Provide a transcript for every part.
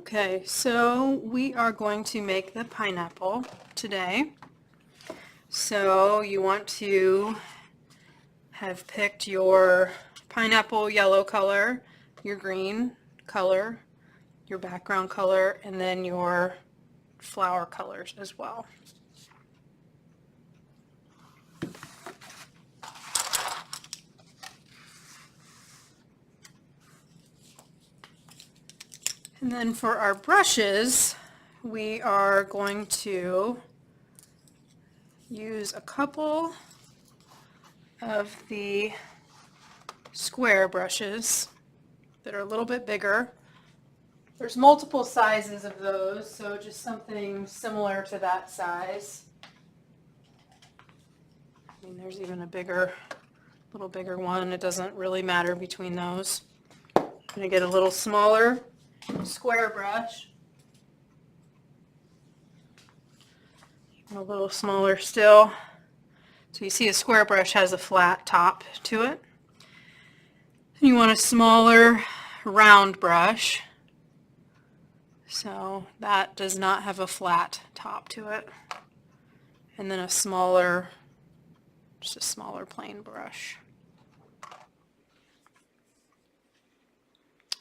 Okay, so we are going to make the pineapple today. So you want to have picked your pineapple yellow color, your green color, your background color, and then your flower colors as well. And then for our brushes, we are going to use a couple of the square brushes that are a little bit bigger. There's multiple sizes of those, so just something similar to that size. I mean, there's even a little bigger one. It doesn't really matter between those. I'm going to get a little smaller square brush. And a little smaller still. So you see a square brush has a flat top to it. You want a smaller round brush. So that does not have a flat top to it. And then just a smaller plain brush.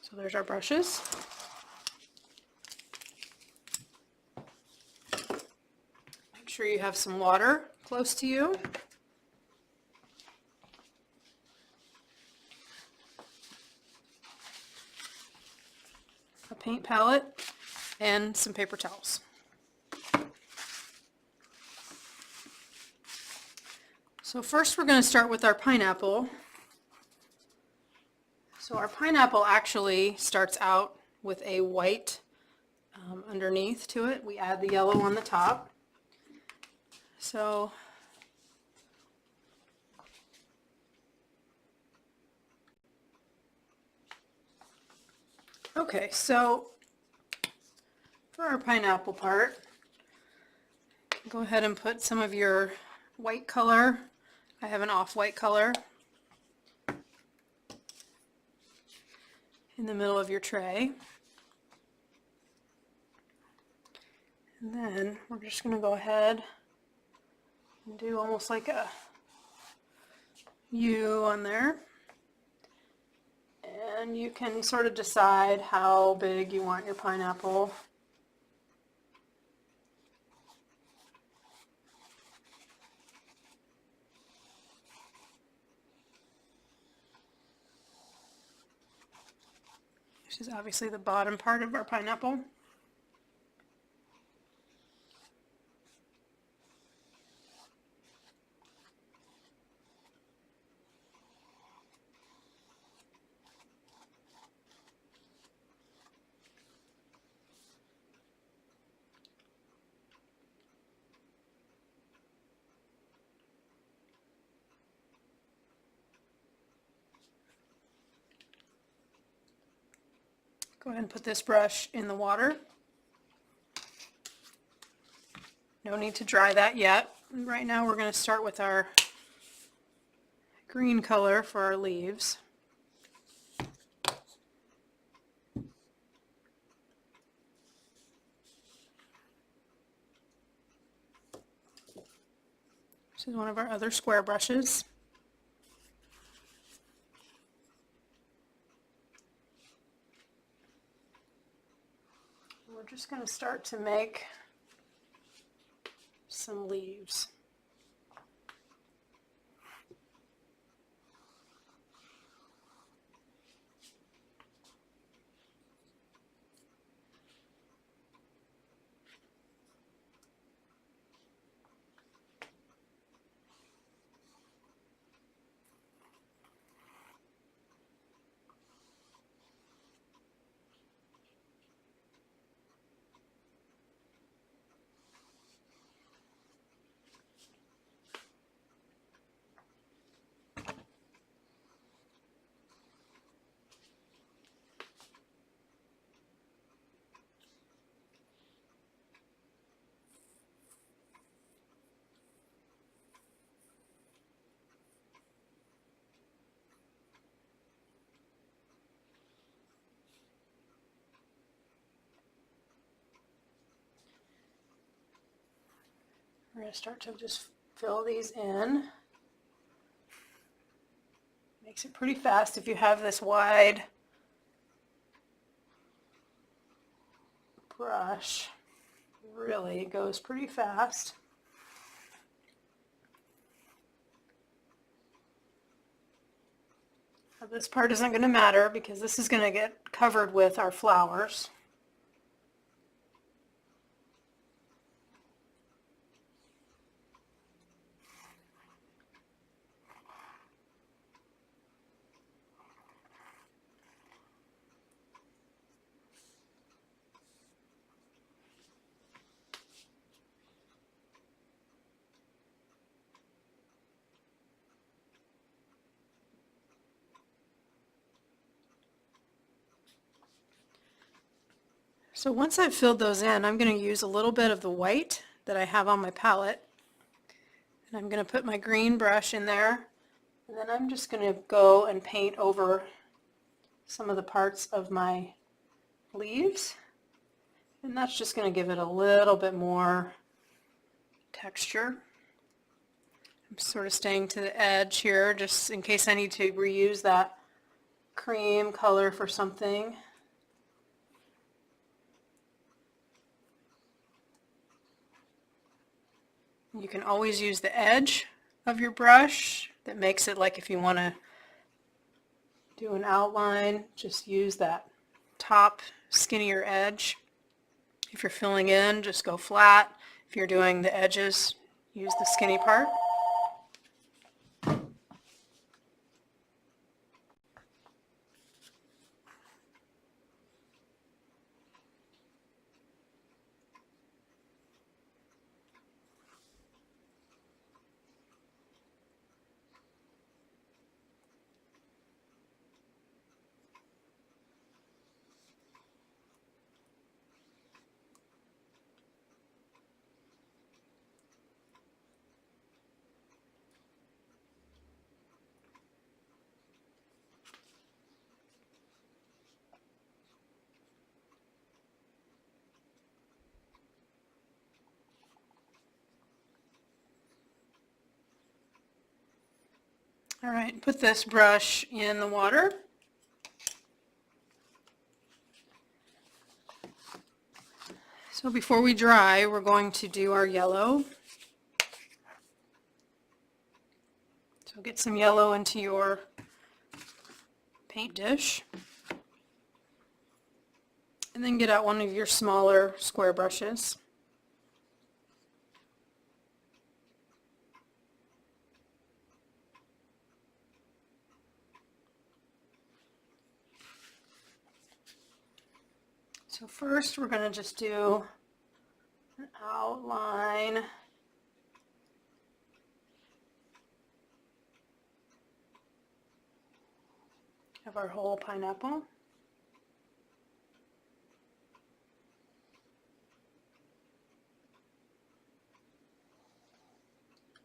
So there's our brushes. Make sure you have some water close to you. A paint palette and some paper towels. So first we're going to start with our pineapple. So our pineapple actually starts out with a white underneath to it. We add the yellow on the top. So okay, so for our pineapple part, go ahead and put some of your white color. I have an off-white color in the middle of your tray. And then we're just going to go ahead and do almost like a U on there. And you can sort of decide how big you want your pineapple. This is obviously the bottom part of our pineapple. Go ahead and put this brush in the water. No need to dry that yet. Right now we're going to start with our green color for our leaves. This is one of our other square brushes. We're just going to start to make some leaves. We're going to start to just fill these in. Makes it pretty fast if you have this wide brush. Really goes pretty fast. Now this part isn't going to matter because this is going to get covered with our flowers. So once I've filled those in, I'm going to use a little bit of the white that I have on my palette. And I'm going to put my green brush in there. And then I'm just going to go and paint over some of the parts of my leaves. And that's just going to give it a little bit more texture. I'm sort of staying to the edge here just in case I need to reuse that cream color for something. You can always use the edge of your brush. That makes it like if you want to do an outline, just use that top skinnier edge. If you're filling in, just go flat. If you're doing the edges, use the skinny part. All right, put this brush in the water. So before we dry, we're going to do our yellow. So get some yellow into your paint dish. And then get out one of your smaller square brushes. So first we're going to just do an outline of our whole pineapple.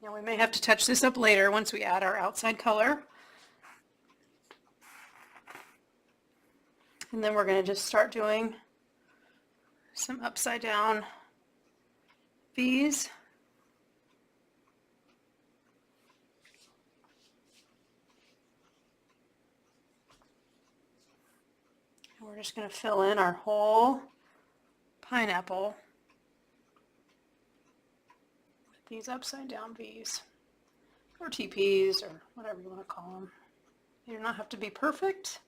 Now we may have to touch this up later once we add our outside color. And then we're going to just start doing some upside down V's. And we're just going to fill in our whole pineapple with these upside down V's or TPs or whatever you want to call them. They do not have to be perfect.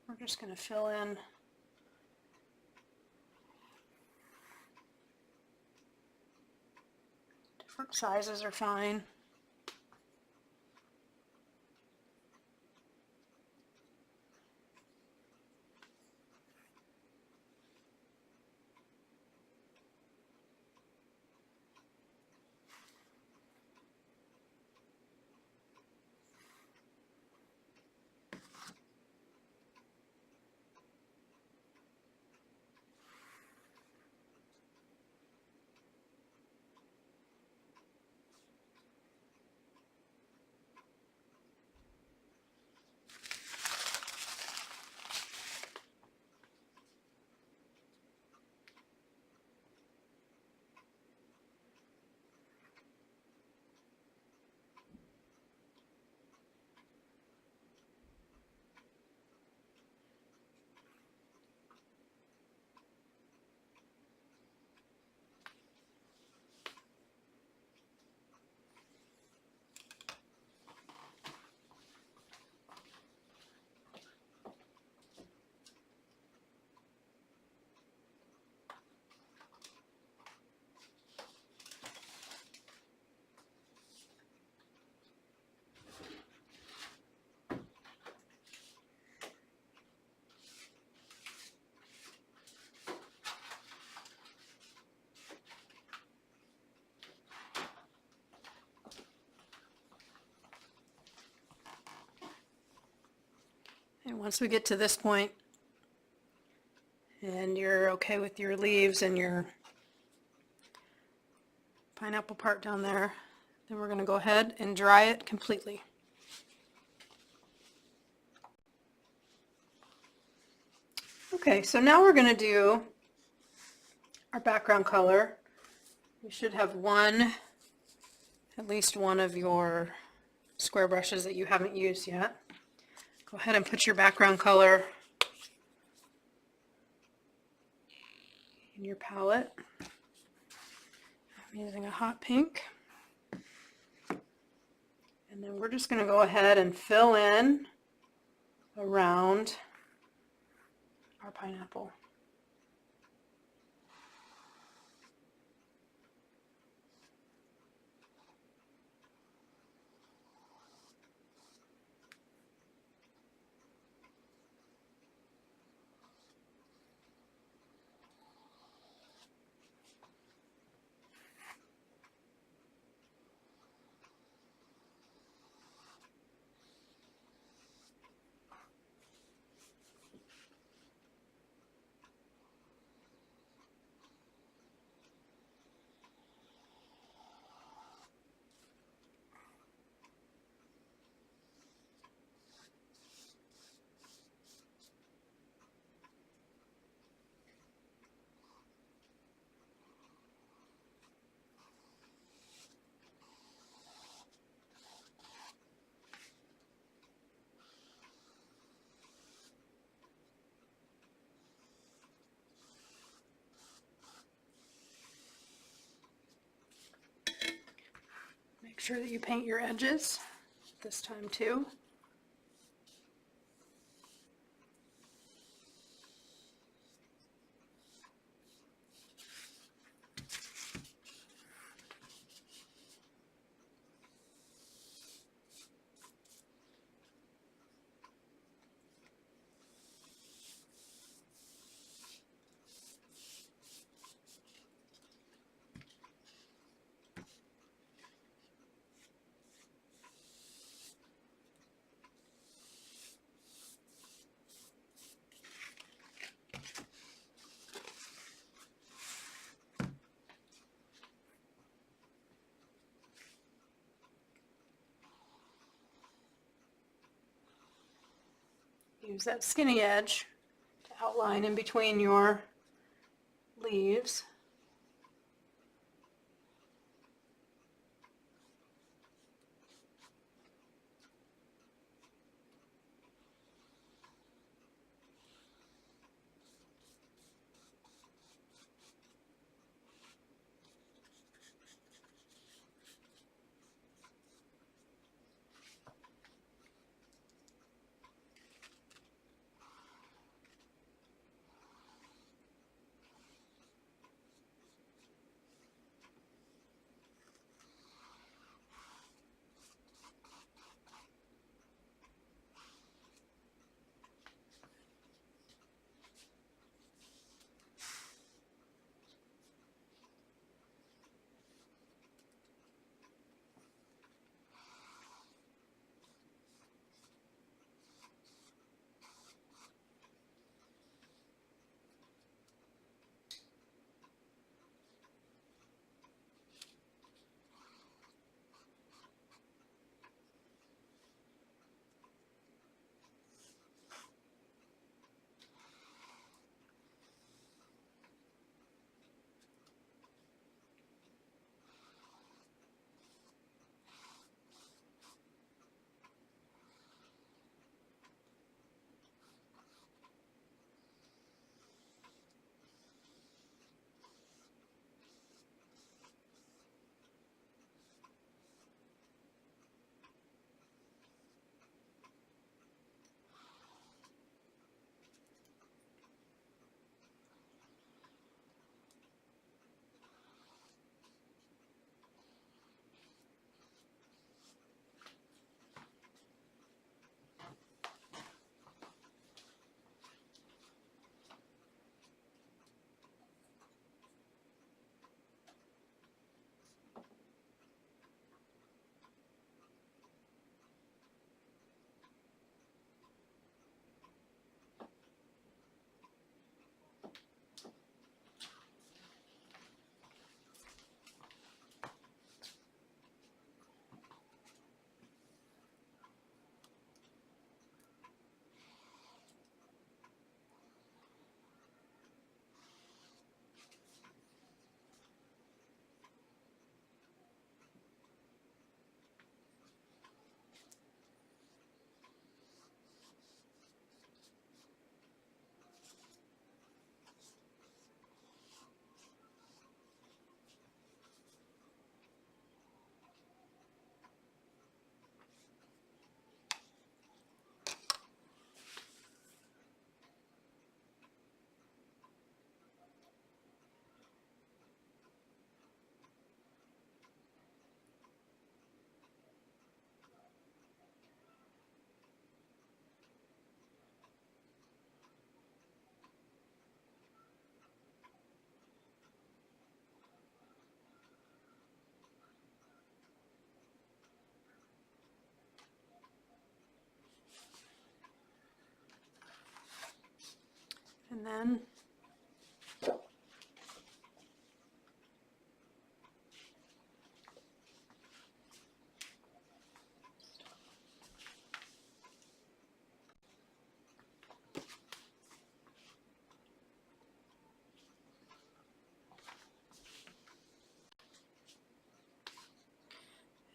We're just going to fill in different sizes are fine. Okay, once we get to this point and you're okay with your leaves and your pineapple part down there, then we're going to go ahead and dry it completely. Okay, so now we're going to do our background color. You should have at least one of your square brushes that you haven't used yet. Go ahead and put your background color in your palette. I'm using a hot pink. And then we're just going to go ahead and fill in around our pineapple. Make sure that you paint your edges this time too. Use that skinny edge to outline in between your leaves.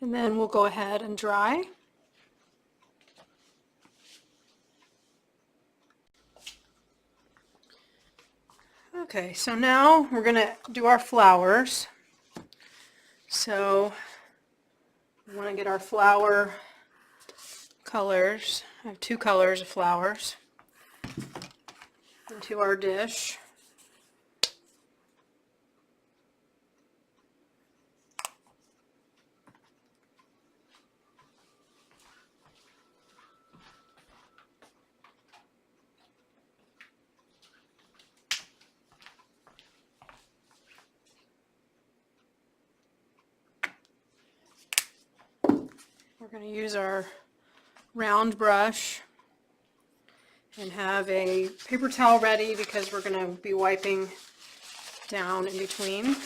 And then we'll go ahead and dry. Okay, so now we're going to do our flowers. So we want to get our flower colors. I have 2 colors of flowers into our dish. We're going to use our round brush and have a paper towel ready because we're going to be wiping down in between.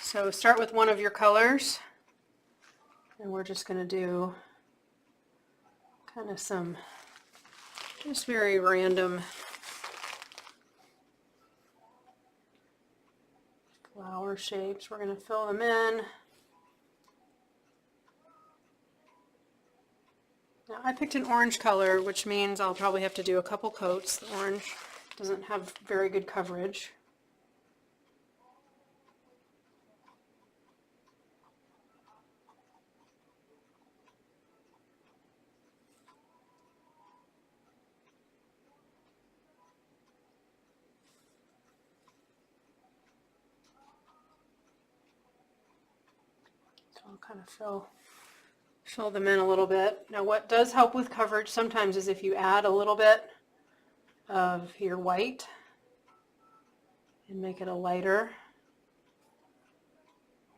So start with one of your colors, and we're just going to do kind of some just very random flower shapes. We're going to fill them in. Now I picked an orange color, which means I'll probably have to do a couple coats. The orange doesn't have very good coverage. So I'll kind of fill them in a little bit. Now what does help with coverage sometimes is if you add a little bit of your white and make it a lighter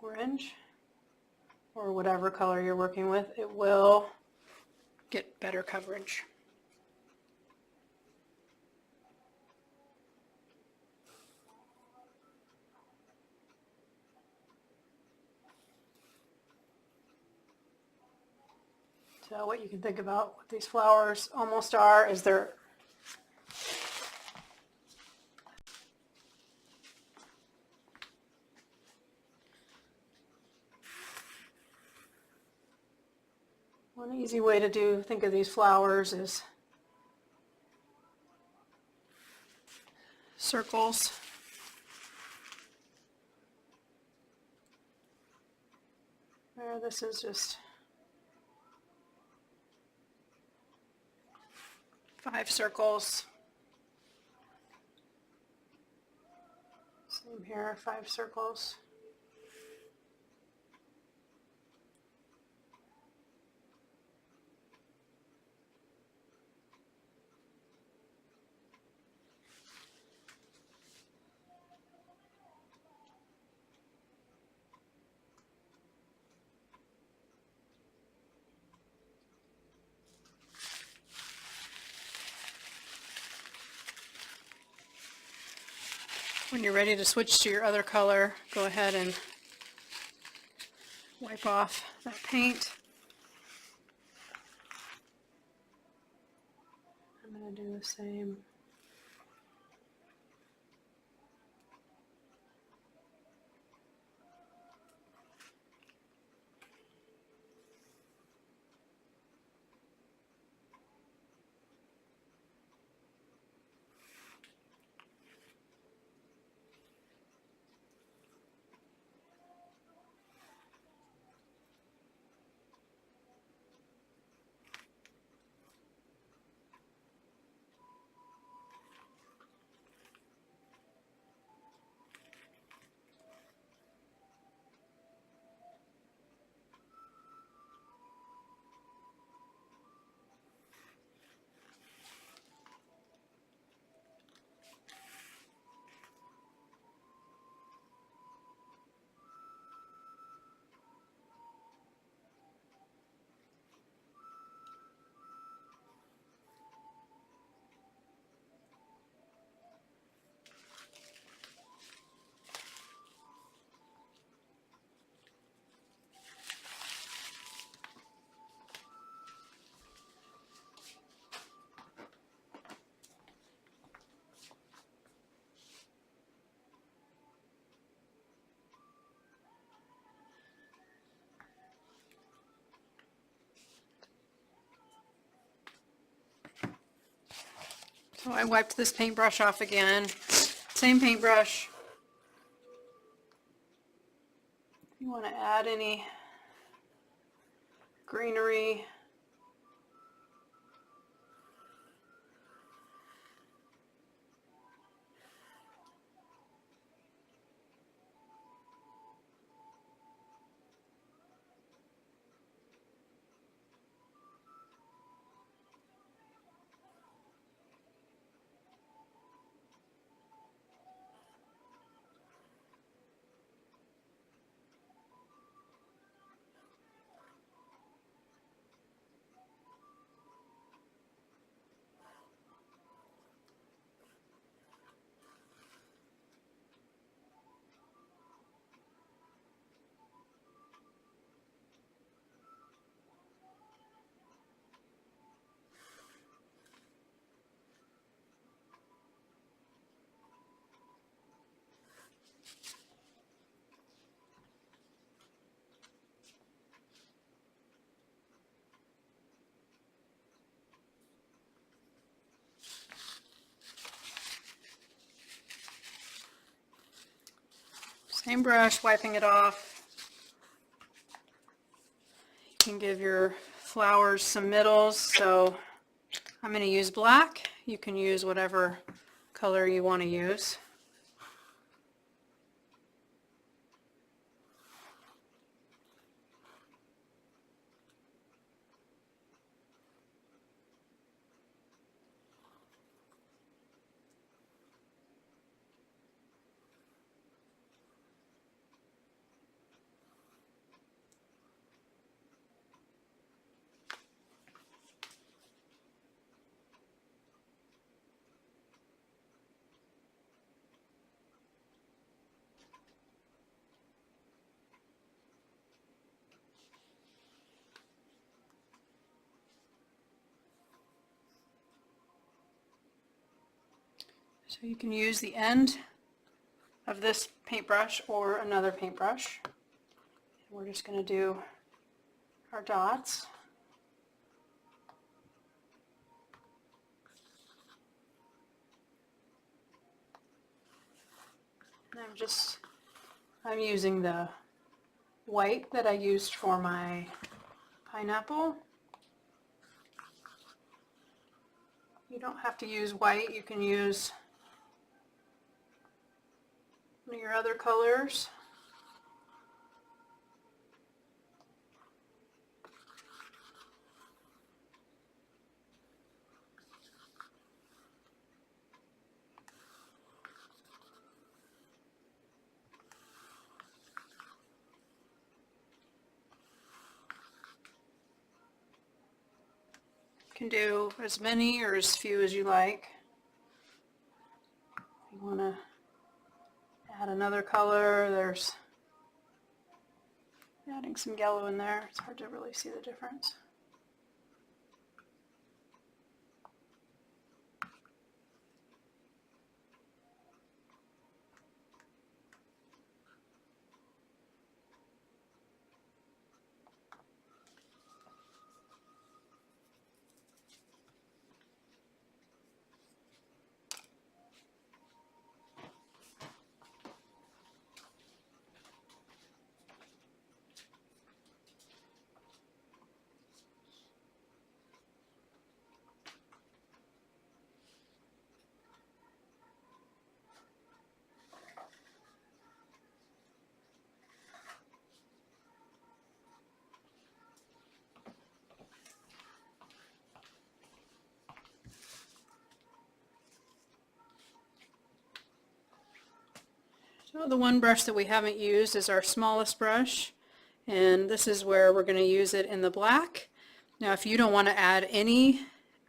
orange or whatever color you're working with, it will get better coverage. So what you can think about what these flowers almost are is they're one easy way to think of these flowers is circles. Where this is just 5 circles. Same here, 5 circles. When you're ready to switch to your other color, go ahead and wipe off that paint. I'm going to do the same. So I wiped this paintbrush off again. Same paintbrush. If you want to add any greenery, same brush, wiping it off. You can give your flowers some middles, so I'm going to use black. You can use whatever color you want to use. So you can use the end of this paintbrush or another paintbrush. We're just going to do our dots. And I'm using the white that I used for my pineapple. You don't have to use white, you can use one of your other colors. You can do as many or as few as you like. If you want to add another color, there's adding some yellow in there. It's hard to really see the difference. So the one brush that we haven't used is our smallest brush, and this is where we're going to use it in the black. Now if you don't want to add any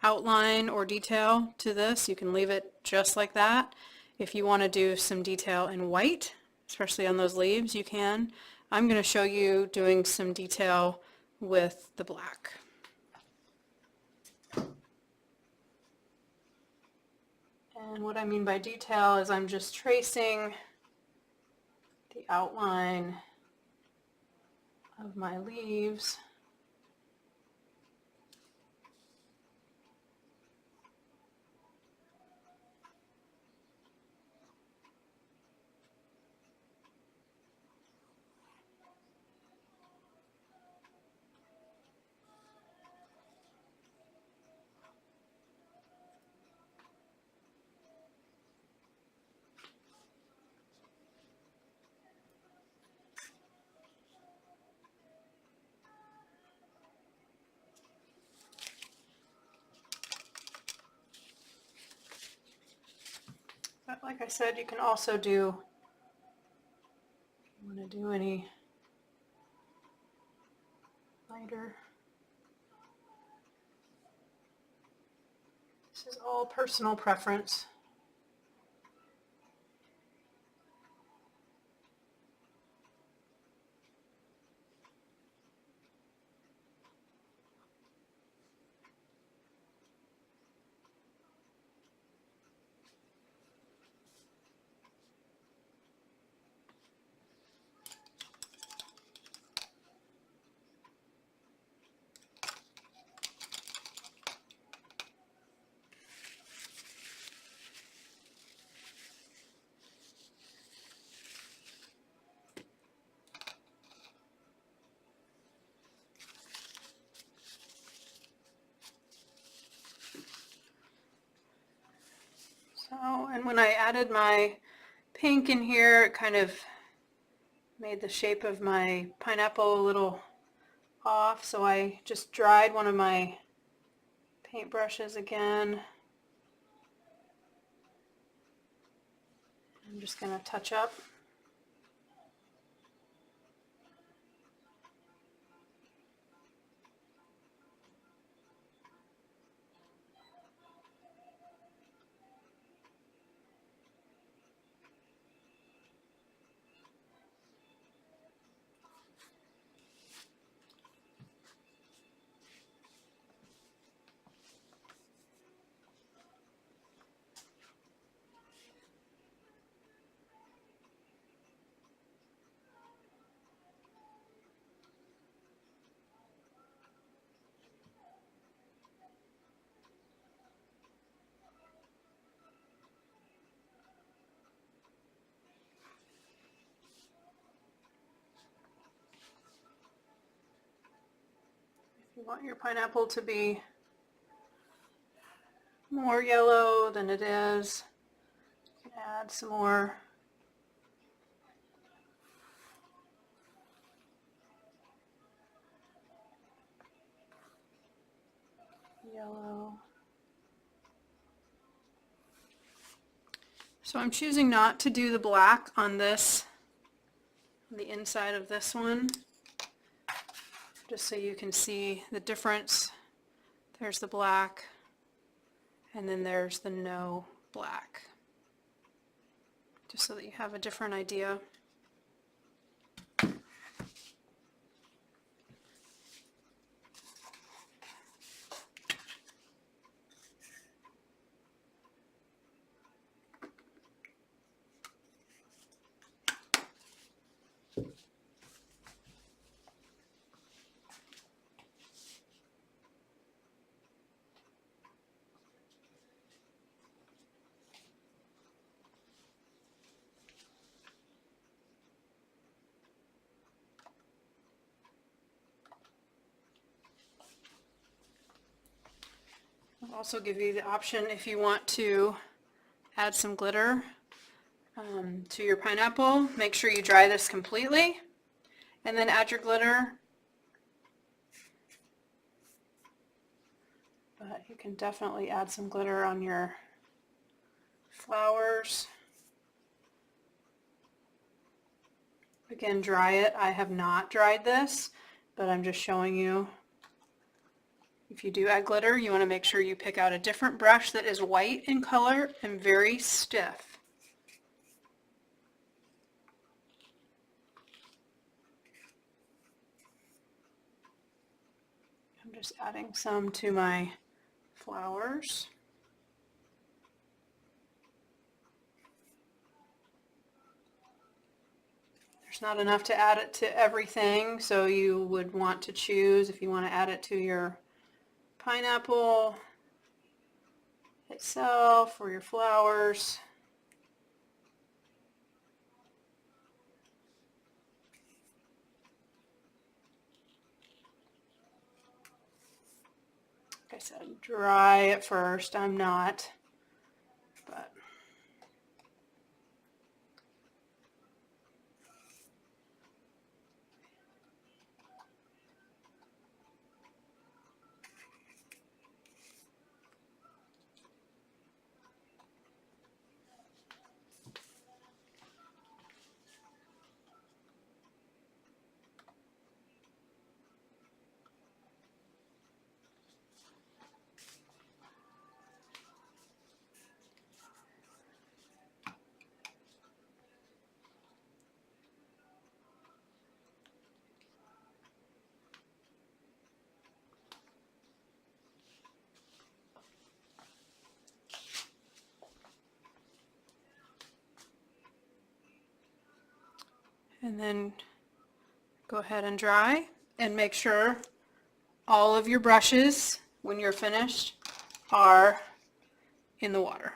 outline or detail to this, you can leave it just like that. If you want to do some detail in white, especially on those leaves, you can. I'm going to show you doing some detail with the black. And what I mean by detail is I'm just tracing the outline of my leaves. like I said, you can also do, if you want to do any lighter. This is all personal preference. So, and when I added my pink in here, it kind of made the shape of my pineapple a little off, so I just dried one of my paint brushes again. I'm just going to touch up. If you want your pineapple to be more yellow than it is, you can add some more yellow. So I'm choosing not to do the black on this, on the inside of this one, just so you can see the difference. There's the black, and then there's the no black, just so that you have a different idea. I'll also give you the option if you want to add some glitter to your pineapple. Make sure you dry this completely and then add your glitter. But you can definitely add some glitter on your flowers. Again, dry it. I have not dried this, but I'm just showing you. If you do add glitter, you want to make sure you pick out a different brush that is white in color and very stiff. I'm just adding some to my flowers. There's not enough to add it to everything, so you would want to choose if you want to add it to your pineapple itself or your flowers. Like I said, dry at first. I'm not, but And then go ahead and dry, and make sure all of your brushes, when you're finished, are in the water.